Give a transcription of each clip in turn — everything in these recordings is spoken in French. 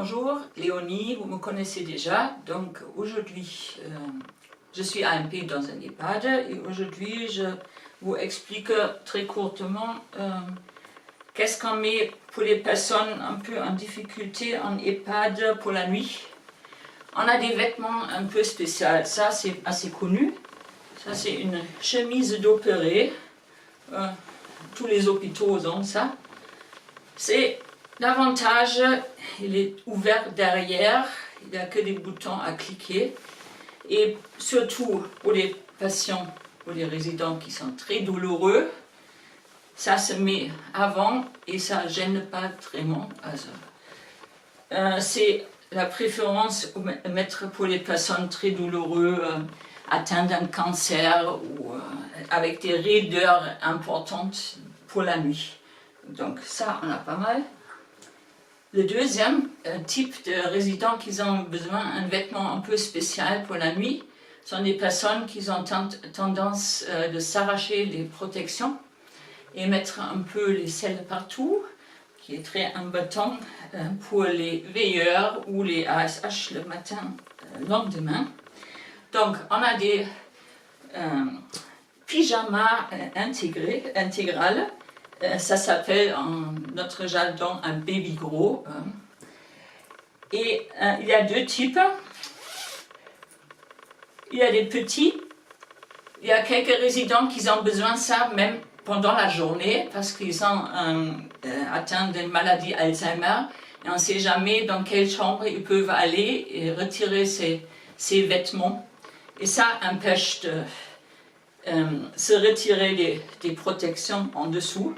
Bonjour, Léonie, vous me connaissez déjà. Donc aujourd'hui, je suis AMP dans un EHPAD et aujourd'hui je vous explique très courtement qu'est-ce qu'on met pour les personnes un peu en difficulté en EHPAD pour la nuit. On a des vêtements un peu spéciaux, ça c'est assez connu. Ça c'est une chemise d'opéré, tous les hôpitaux ont ça. C'est l'avantage, il est ouvert derrière, il n'y a que des boutons à cliquer. Et surtout pour les patients, pour les résidents qui sont très douloureux, ça se met avant et ça ne gêne pas vraiment. C'est la préférence à mettre pour les personnes très douloureuses, atteintes d'un cancer ou avec des raideurs importantes pour la nuit. Donc ça, on a pas mal. Le deuxième type de résidents qui ont besoin d'un vêtement un peu spécial pour la nuit sont des personnes qui ont tendance de s'arracher les protections et mettre un peu les selles partout, qui est très embêtant pour les veilleurs ou les ASH le matin, lendemain. Donc on a des pyjamas intégrales. Ça s'appelle en notre jargon un baby gros. Et il y a deux types. Il y a des petits. Il y a quelques résidents qui ont besoin de ça même pendant la journée parce qu'ils sont atteints d'une maladie Alzheimer. Et on ne sait jamais dans quelle chambre ils peuvent aller et retirer ces vêtements. Et ça empêche de se retirer des protections en dessous.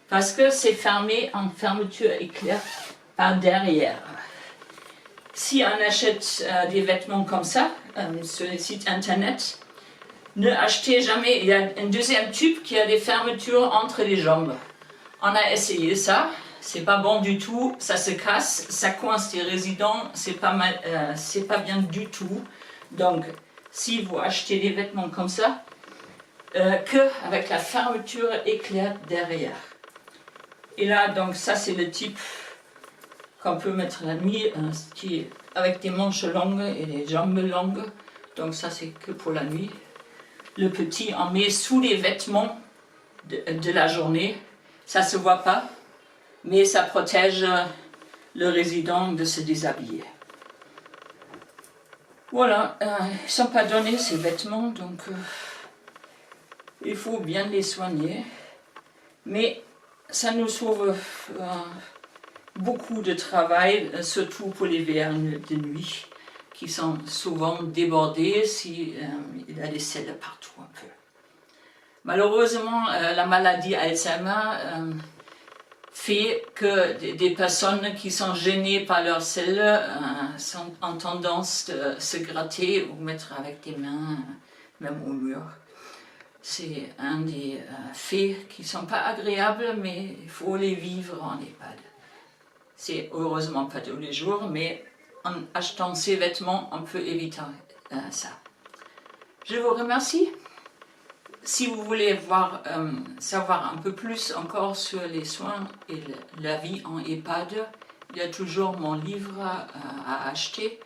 Parce que c'est fermé en fermeture éclair par derrière. Si on achète des vêtements comme ça sur les sites internet, ne achetez jamais. Il y a un deuxième type qui a des fermetures entre les jambes. On a essayé ça, c'est pas bon du tout, ça se casse, ça coince les résidents, c'est pas bien du tout. Donc, si vous achetez des vêtements comme ça, que avec la fermeture éclair derrière. Et là, donc ça c'est le type qu'on peut mettre la nuit, qui est avec des manches longues et des jambes longues. Donc ça c'est que pour la nuit. Le petit, on met sous les vêtements de la journée. Ça ne se voit pas, mais ça protège le résident de se déshabiller. Voilà, ils ne sont pas donnés ces vêtements, donc il faut bien les soigner. Mais ça nous sauve beaucoup de travail, surtout pour les veilleurs de nuit, qui sont souvent débordés s'il y a des selles partout un peu. Malheureusement, la maladie Alzheimer fait que des personnes qui sont gênées par leurs selles sont en tendance de se gratter ou mettre avec des mains, même au mur. C'est un des faits qui ne sont pas agréables, mais il faut les vivre en EHPAD. C'est heureusement pas tous les jours, mais en achetant ces vêtements, on peut éviter ça. Je vous remercie. Si vous voulez savoir un peu plus encore sur les soins et la vie en EHPAD, il y a toujours mon livre à acheter.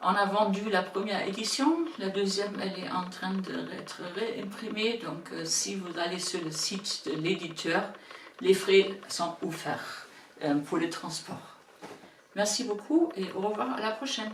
On a vendu la première édition, la deuxième elle est en train d'être réimprimée, donc si vous allez sur le site de l'éditeur, les frais sont offerts pour le transport. Merci beaucoup et au revoir, à la prochaine.